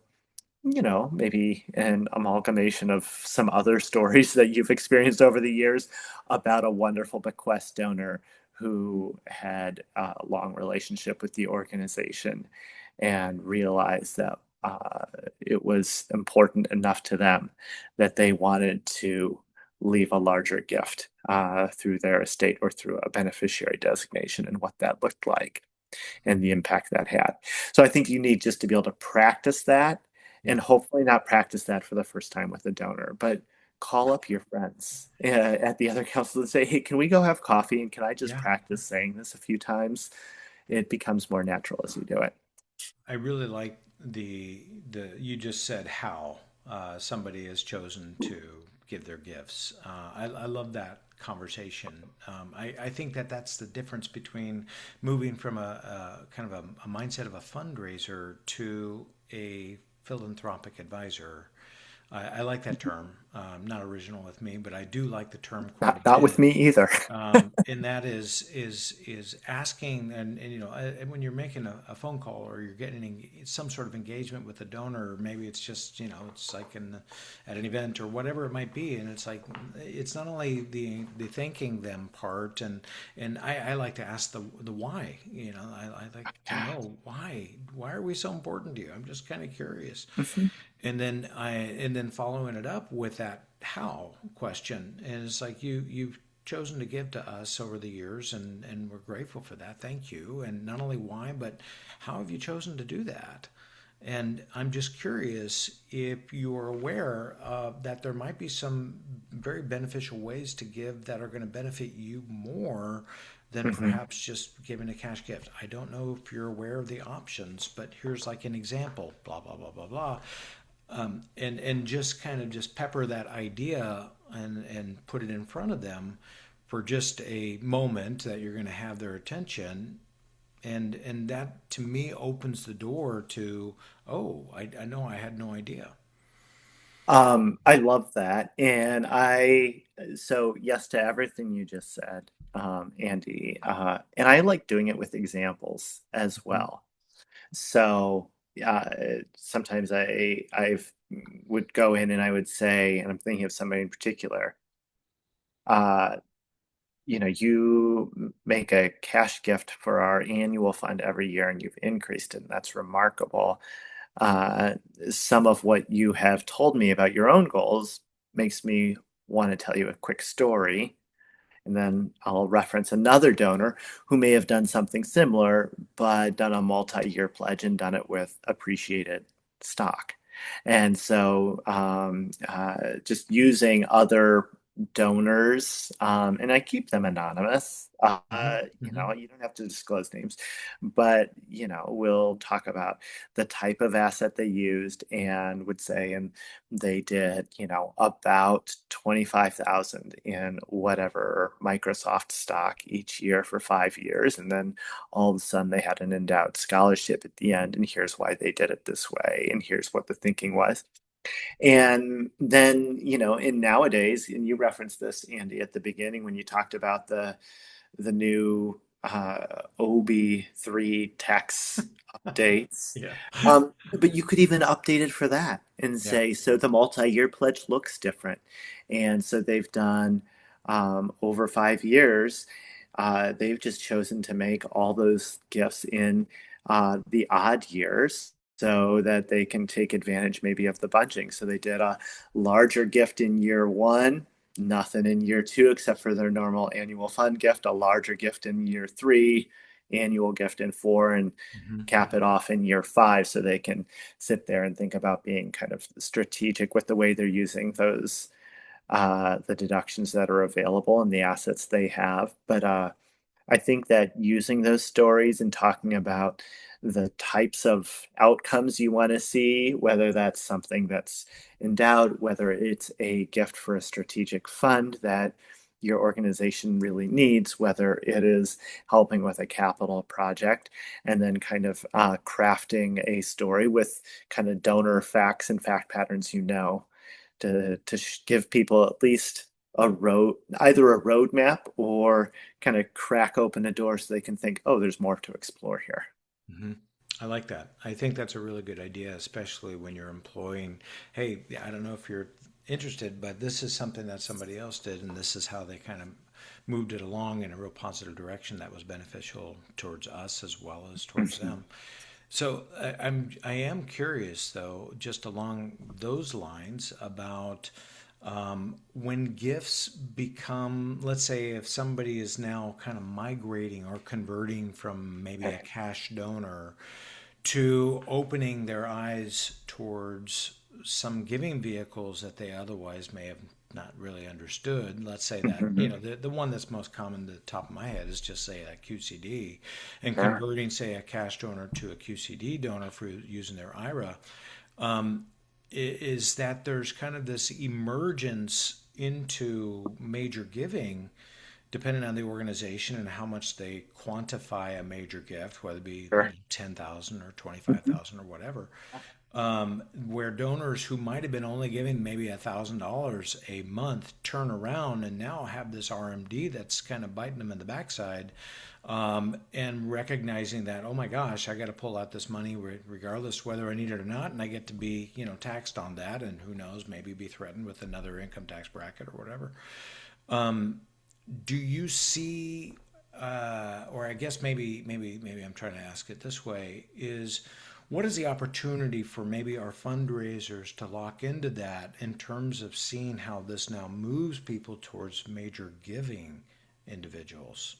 maybe an amalgamation of some other stories that you've experienced over the years about a wonderful bequest donor who had a long relationship with the organization and realized that it was important enough to them that they wanted to leave a larger gift through their estate or through a beneficiary designation, and what that looked like and the impact that had. So I think you need just to be able to practice that, and Yeah. hopefully not practice that for the first time with a donor, but call up your friends at the other council and say, hey, can we go have coffee? And can I just Yeah. practice saying this a few times? It becomes more natural as you do it. I really like the you just said how somebody has chosen to give their gifts. I love that conversation. I think that that's the difference between moving from a kind of a mindset of a fundraiser to a philanthropic advisor. I like that term. not original with me, but I do like the term quite a Not with bit. me either. And that is asking, and when you're making a phone call or you're getting some sort of engagement with a donor, or maybe it's just it's like at an event or whatever it might be, and it's like it's not only the thanking them part, and I like to ask the why. I like to know why are we so important to you? I'm just kind of curious, Mhm. and then following it up with that how question, and it's like you've chosen to give to us over the years, and we're grateful for that. Thank you. And not only why, but how have you chosen to do that? And I'm just curious if you are aware that there might be some very beneficial ways to give that are going to benefit you more than Mhm. perhaps just giving a cash gift. I don't know if you're aware of the options, but here's like an example, blah, blah, blah, blah, blah. And just kind of just pepper that idea and put it in front of them for just a moment that you're going to have their attention, and that to me opens the door to, oh, I know I had no idea. I love that. And so yes to everything you just said, Andy. And I like doing it with examples as Mhm. well. So sometimes I've would go in and I would say, and I'm thinking of somebody in particular, uh, you make a cash gift for our annual fund every year and you've increased it, and that's remarkable. Uh, some of what you have told me about your own goals makes me want to tell you a quick story. And then I'll reference another donor who may have done something similar, but done a multi-year pledge and done it with appreciated stock. And so just using other donors, and I keep them anonymous. Hmm. Hmm. You don't have to disclose names, but we'll talk about the type of asset they used and would say, and they did, about 25,000 in whatever Microsoft stock each year for 5 years. And then all of a sudden they had an endowed scholarship at the end. And here's why they did it this way. And here's what the thinking was. And then, in nowadays, and you referenced this, Andy, at the beginning when you talked about the new OB3 tax updates. Yeah. But you could even update it for that and Yeah. say, so the multi-year pledge looks different. And so they've done over 5 years, they've just chosen to make all those gifts in the odd years so that they can take advantage maybe of the bunching. So they did a larger gift in year one, nothing in year two except for their normal annual fund gift, a larger gift in year three, annual gift in four, and Hmm. cap it Hmm. off in year five so they can sit there and think about being kind of strategic with the way they're using those the deductions that are available and the assets they have. But I think that using those stories and talking about the types of outcomes you want to see, whether that's something that's endowed, whether it's a gift for a strategic fund that your organization really needs, whether it is helping with a capital project, and then kind of crafting a story with kind of donor facts and fact patterns, to give people at least either a roadmap or kind of crack open a door so they can think, oh, there's more to explore here. Hmm. I like that. I think that's a really good idea, especially when you're employing, hey, I don't know if you're interested, but this is something that somebody else did, and this is how they kind of moved it along in a real positive direction that was beneficial towards us as well as towards Mhm. them. So I am curious though, just along those lines about when gifts become, let's say, if somebody is now kind of migrating or converting from maybe a Okay. cash donor to opening their eyes towards some giving vehicles that they otherwise may have not really understood. Let's say that, Mhm. the one that's most common to the top of my head is just say a QCD, and Sure. converting, say, a cash donor to a QCD donor for using their IRA, um, is that there's kind of this emergence into major giving depending on the organization and how much they quantify a major gift, whether it be Sure. 10,000 or Mhm. 25,000 or whatever. where donors who might have been only giving maybe $1,000 a month turn around and now have this RMD that's kind of biting them in the backside, and recognizing that, oh my gosh, I got to pull out this money regardless whether I need it or not, and I get to be, taxed on that, and who knows, maybe be threatened with another income tax bracket or whatever. Do you see, or I guess maybe I'm trying to ask it this way, is what is the opportunity for maybe our fundraisers to lock into that in terms of seeing how this now moves people towards major giving individuals?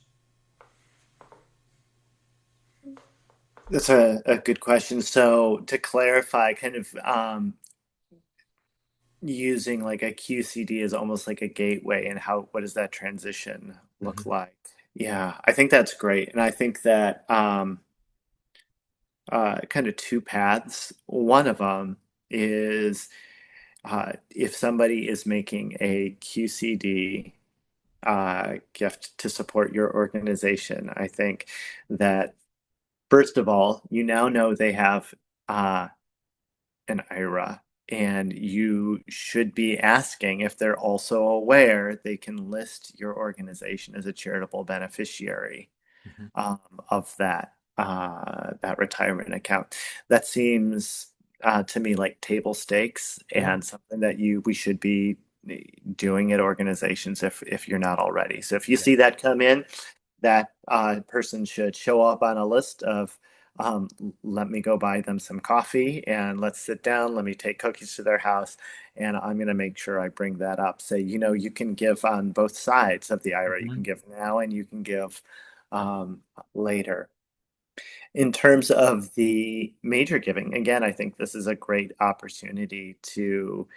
That's a good question. So to clarify, kind of using like a QCD is almost like a gateway, and what does that transition look Mm-hmm. like? Yeah, I think that's great. And I think that kind of two paths. One of them is if somebody is making a QCD gift to support your organization, I think that first of all, you now know they have uh, an IRA, and you should be asking if they're also aware they can list your organization as a charitable beneficiary Mm-hmm. um, of that retirement account. That seems to me like table stakes Yeah. and something that we should be doing at organizations if you're not already. So if you Yeah. see that come in, that person should show up on a list of um, let me go buy them some coffee and let's sit down. Let me take cookies to their house. And I'm going to make sure I bring that up. Say, you can give on both sides of the IRA. You Mm-hmm. can give now and you can give later. In terms of the major giving, again, I think this is a great opportunity to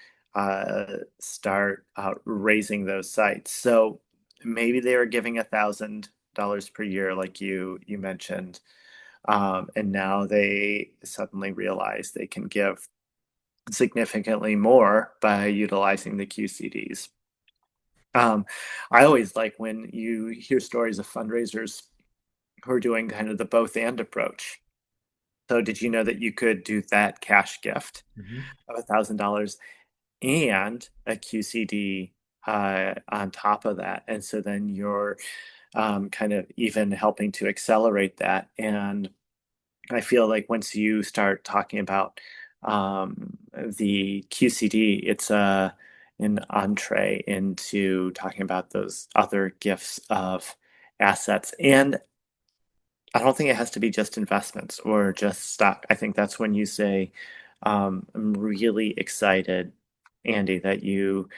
start raising those sites. So maybe they are giving $1,000 per year, like you mentioned, and now they suddenly realize they can give significantly more by utilizing the QCDs. Um, I always like when you hear stories of fundraisers who are doing kind of the both and approach. So did you know that you could do that cash gift Mm-hmm. of $1,000 and a QCD on top of that? And so then you're kind of even helping to accelerate that. And I feel like once you start talking about the QCD, it's an entree into talking about those other gifts of assets. And I don't think it has to be just investments or just stock. I think that's when you say, I'm really excited, Andy, that you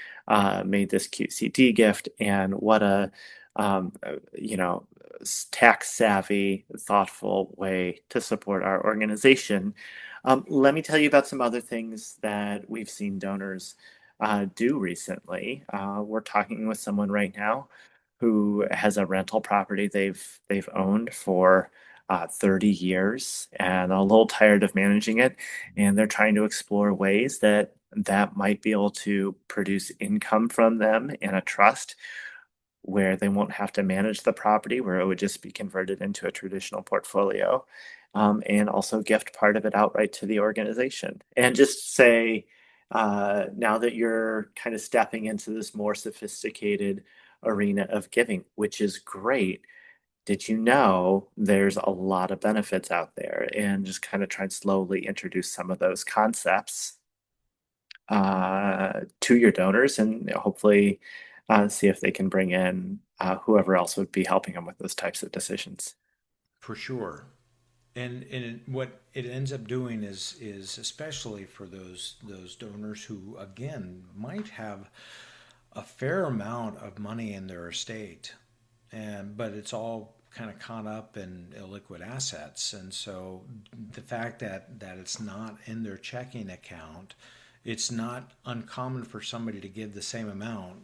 made this QCD gift, and what a tax savvy, thoughtful way to support our organization. Let me tell you about some other things that we've seen donors do recently. We're talking with someone right now who has a rental property they've owned for 30 years and a little tired of managing it, and they're trying to explore ways that might be able to produce income from them in a trust where they won't have to manage the property, where it would just be converted into a traditional portfolio, and also gift part of it outright to the organization. And just say, now that you're kind of stepping into this more sophisticated arena of giving, which is great, did you know there's a lot of benefits out there? And just kind of try and slowly introduce some of those concepts to your donors, and hopefully see if they can bring in whoever else would be helping them with those types of decisions. For sure. And what it ends up doing is especially for those donors who again might have a fair amount of money in their estate, and but it's all kind of caught up in illiquid assets, and so the fact that it's not in their checking account, it's not uncommon for somebody to give the same amount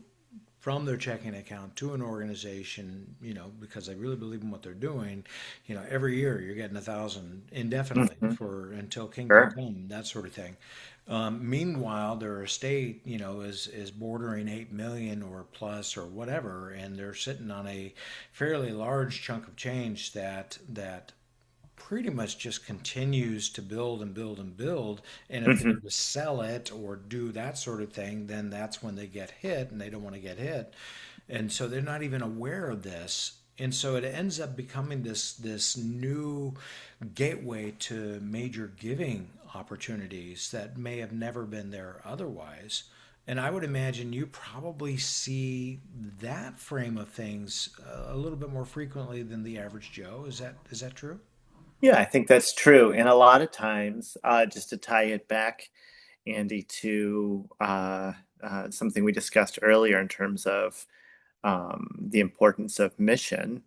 from their checking account to an organization, because they really believe in what they're doing. Every year you're getting 1,000 indefinitely Mhm. for until kingdom Sure. come, that sort of thing. Meanwhile, their estate, is bordering 8 million or plus or whatever, and they're sitting on a fairly large chunk of change that pretty much just continues to build and build and build. And if they're Hmm. to sell it or do that sort of thing, then that's when they get hit, and they don't want to get hit. And so they're not even aware of this. And so it ends up becoming this new gateway to major giving opportunities that may have never been there otherwise. And I would imagine you probably see that frame of things a little bit more frequently than the average Joe. Is that true? Yeah, I think that's true. And a lot of times, just to tie it back, Andy, to something we discussed earlier in terms of the importance of mission,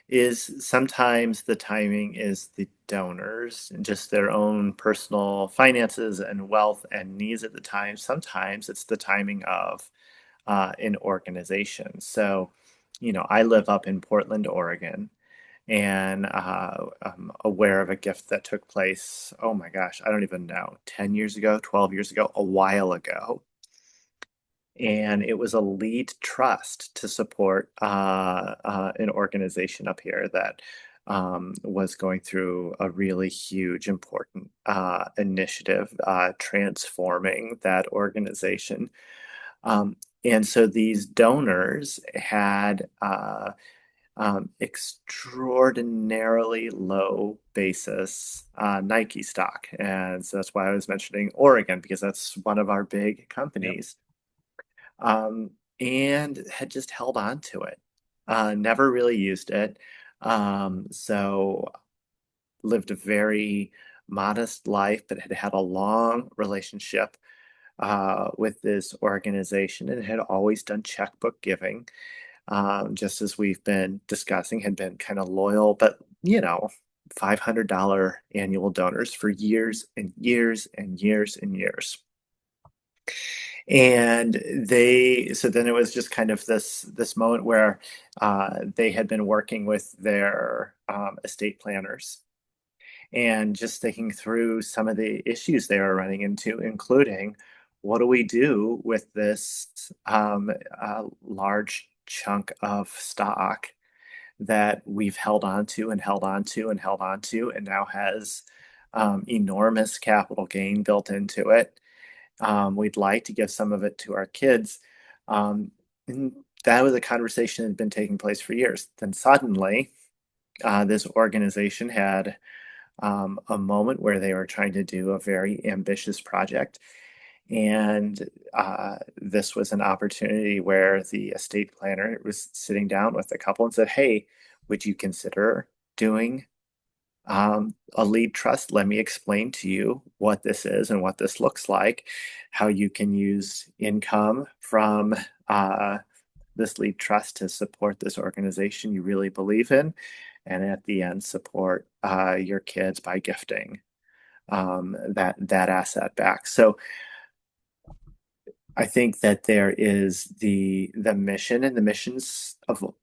is sometimes the timing is the donors and just their own personal finances and wealth and needs at the time. Sometimes it's the timing of an organization. So, I live up in Portland, Oregon, and I'm aware of a gift that took place, oh my gosh, I don't even know, 10 years ago, 12 years ago, a while ago. And it was a lead trust to support an organization up here that was going through a really huge, important initiative, transforming that organization. And so these donors had extraordinarily low basis Nike stock. And so that's why I was mentioning Oregon, because that's one of our big Yep. companies, and had just held on to it. Never really used it. So lived a very modest life, but had had a long relationship with this organization and had always done checkbook giving, just as we've been discussing, had been kind of loyal, but $500 annual donors for years and years and years and years. And so then it was just kind of this moment where they had been working with their estate planners and just thinking through some of the issues they were running into, including what do we do with this large chunk of stock that we've held on to and held on to and held on to, and now has enormous capital gain built into it. We'd like to give some of it to our kids. And that was a conversation that had been taking place for years. Then suddenly, this organization had a moment where they were trying to do a very ambitious project. And this was an opportunity where the estate planner was sitting down with a couple and said, "Hey, would you consider doing a lead trust? Let me explain to you what this is and what this looks like, how you can use income from this lead trust to support this organization you really believe in, and at the end, support your kids by gifting that asset back." So I think that there is the mission, and the mission's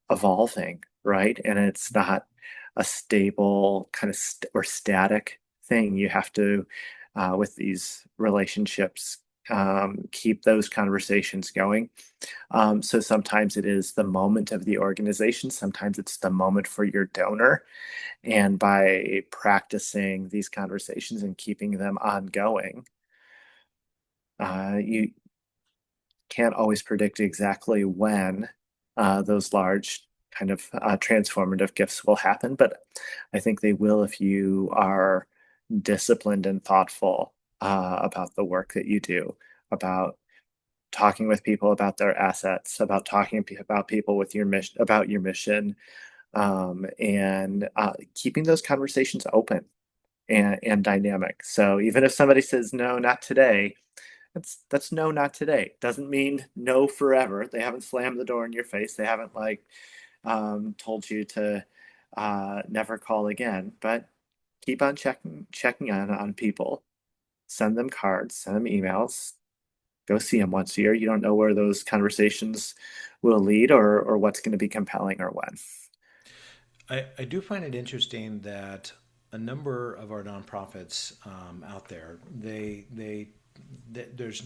evolving, right? And it's not a stable kind of or static thing. You have to, with these relationships, keep those conversations going. So sometimes it is the moment of the organization, sometimes it's the moment for your donor. And by practicing these conversations and keeping them ongoing, you can't always predict exactly when those large kind of transformative gifts will happen, but I think they will if you are disciplined and thoughtful about the work that you do, about talking with people about their assets, about talking about people with your mission, about your mission, and keeping those conversations open and dynamic. So even if somebody says no, not today, that's no, not today. Doesn't mean no forever. They haven't slammed the door in your face. They haven't told you to never call again. But keep on checking on people. Send them cards. Send them emails. Go see them once a year. You don't know where those conversations will lead, or what's going to be compelling or when. I do find it interesting that a number of our nonprofits out there, there's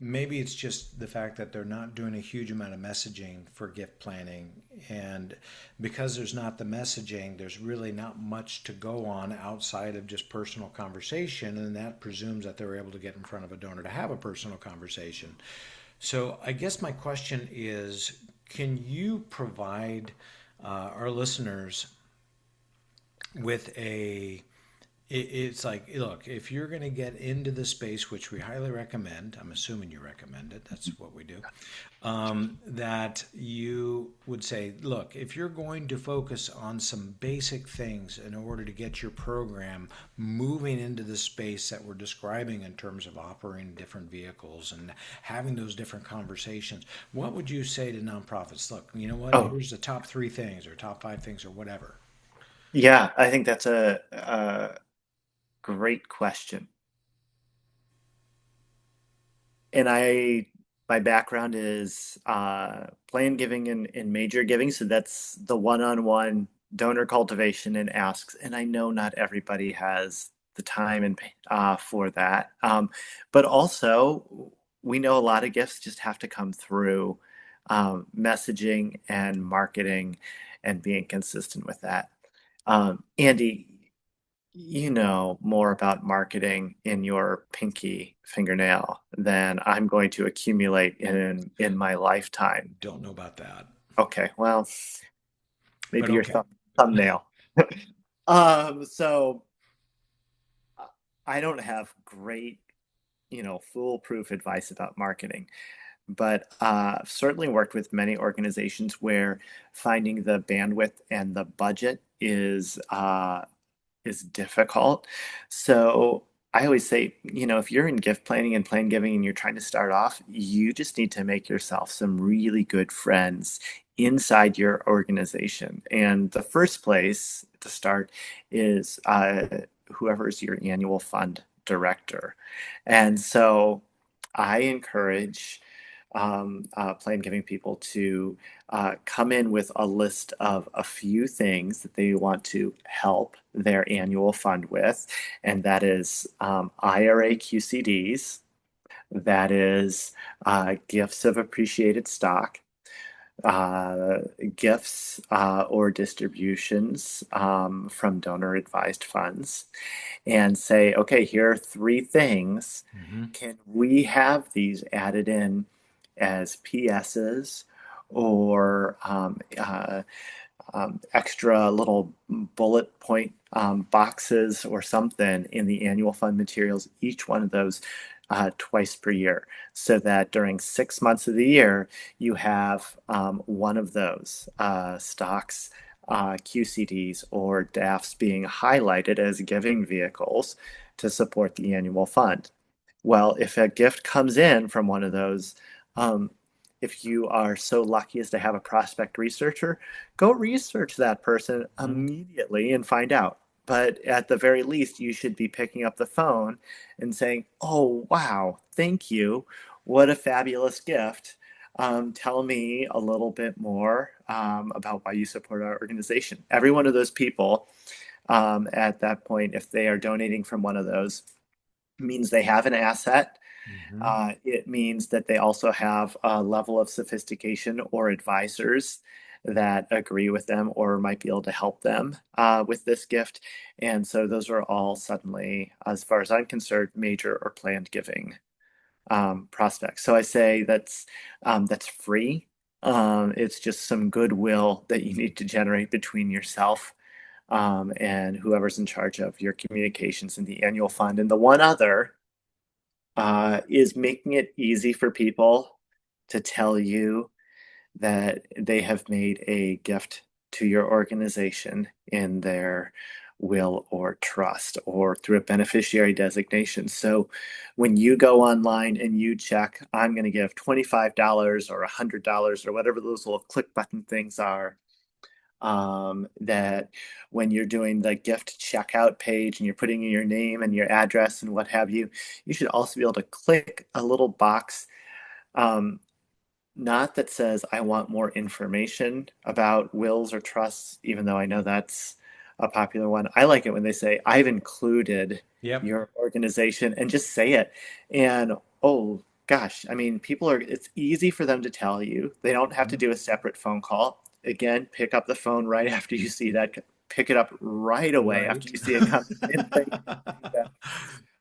maybe it's just the fact that they're not doing a huge amount of messaging for gift planning. And because there's not the messaging, there's really not much to go on outside of just personal conversation. And that presumes that they're able to get in front of a donor to have a personal conversation. So I guess my question is, can you provide our listeners with it's like, look, if you're going to get into the space, which we highly recommend, I'm assuming you recommend it, that's what we do, that you would say, look, if you're going to focus on some basic things in order to get your program moving into the space that we're describing in terms of operating different vehicles and having those different conversations, what would you say to nonprofits? Look, you know what, Oh, here's the top 3 things or top 5 things or whatever. yeah, I think that's a great question. And my background is planned giving and major giving. So that's the one-on-one donor cultivation and asks. And I know not everybody has the time and for that. But also, we know a lot of gifts just have to come through messaging and marketing and being consistent with that. Andy, you know more about marketing in your pinky fingernail than I'm going to accumulate in my lifetime. Don't know about that, Okay, well, but maybe your okay. thumbnail. So I don't have great, foolproof advice about marketing, but I've certainly worked with many organizations where finding the bandwidth and the budget is difficult. So I always say, if you're in gift planning and plan giving and you're trying to start off, you just need to make yourself some really good friends inside your organization. And the first place to start is whoever is your annual fund director. And so I encourage plan giving people to come in with a list of a few things that they want to help their annual fund with, and that is IRA QCDs, that is gifts of appreciated stock, uh, gifts or distributions from donor advised funds, and say, okay, here are 3 things. Mm-hmm. Can we have these added in as PSs or extra little bullet point boxes or something in the annual fund materials, each one of those twice per year, so that during 6 months of the year, you have one of those stocks, QCDs, or DAFs being highlighted as giving vehicles to support the annual fund. Well, if a gift comes in from one of those, um, if you are so lucky as to have a prospect researcher, go research that person Mm-hmm. immediately and find out. But at the very least, you should be picking up the phone and saying, "Oh, wow, thank you. What a fabulous gift. Tell me a little bit more about why you support our organization." Every one of those people at that point, if they are donating from one of those, means they have an asset. Mm-hmm. It means that they also have a level of sophistication or advisors that agree with them or might be able to help them with this gift. And so those are all suddenly, as far as I'm concerned, major or planned giving prospects. So I say that's free. It's just some goodwill that you need to generate between yourself and whoever's in charge of your communications in the annual fund. And the one other is making it easy for people to tell you that they have made a gift to your organization in their will or trust or through a beneficiary designation. So when you go online and you check, I'm going to give $25 or $100 or whatever those little click button things are, that when you're doing the gift checkout page and you're putting in your name and your address and what have you, you should also be able to click a little box, um, not that says, I want more information about wills or trusts, even though I know that's a popular one. I like it when they say, I've included Yep. your organization, and just say it. And oh, gosh, I mean, it's easy for them to tell you. They don't have to Mhm. do a separate phone call. Again, pick up the phone right after you see that. Pick it up right away after Right. you see it come in.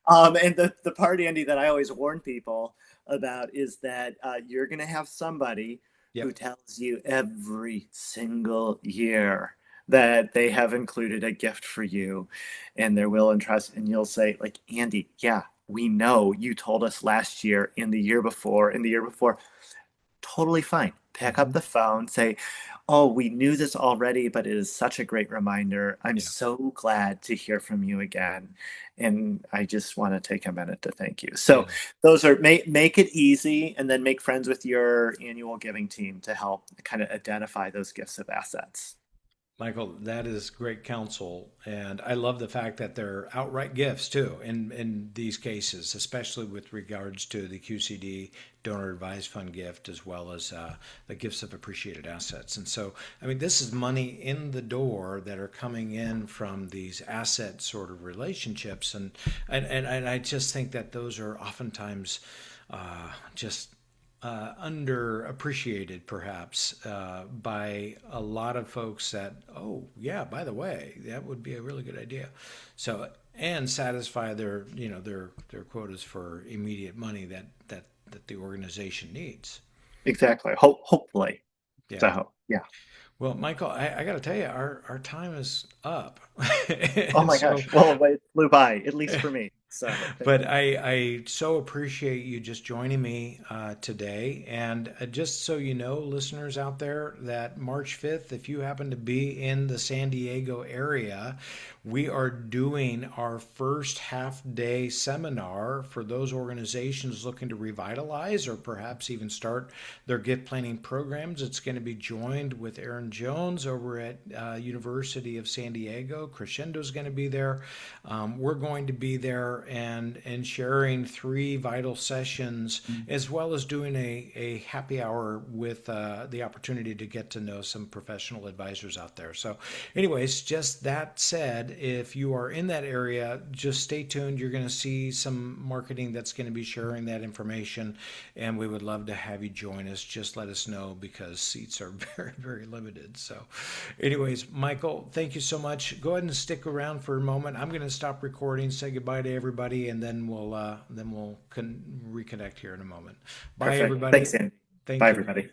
And the part, Andy, that I always warn people about is that you're going to have somebody who Yep. tells you every single year that they have included a gift for you and their will and trust. And you'll say, like, Andy, yeah, we know you told us last year, in the year before, in the year before. Totally fine. Pick up Mhm. the phone, say, "Oh, we knew this already, but it is such a great reminder. I'm Yeah. so glad to hear from you again. And I just want to take a minute to thank you." Yeah. So those are make it easy, and then make friends with your annual giving team to help kind of identify those gifts of assets. Michael, that is great counsel, and I love the fact that they're outright gifts too. In these cases, especially with regards to the QCD donor advised fund gift, as well as the gifts of appreciated assets. And so, I mean, this is money in the door that are coming in from these asset sort of relationships, and I just think that those are oftentimes just underappreciated perhaps by a lot of folks that, oh yeah, by the way, that would be a really good idea. So, and satisfy their, their quotas for immediate money that the organization needs. Exactly. Hopefully. Yeah. So yeah. Well, Michael, I got to tell you, our time is up. Oh And my so gosh. Well, it flew by, at least for me. So thank but you. I so appreciate you just joining me today. And just so you know, listeners out there, that March 5th, if you happen to be in the San Diego area, we are doing our first half day seminar for those organizations looking to revitalize or perhaps even start their gift planning programs. It's going to be joined with Aaron Jones over at University of San Diego. Crescendo is going to be there. We're going to be there and sharing three vital sessions, as well as doing a happy hour with the opportunity to get to know some professional advisors out there. So, anyways, just that said, if you are in that area, just stay tuned. You're going to see some marketing that's going to be sharing that information, and we would love to have you join us. Just let us know because seats are very, very limited. So, anyways, Michael, thank you so much. Go ahead and stick around for a moment. I'm going to stop recording, say goodbye to everybody, and then we'll reconnect here in a moment. Bye, Perfect. everybody. Thanks, Andy. Bye, Thank you. everybody.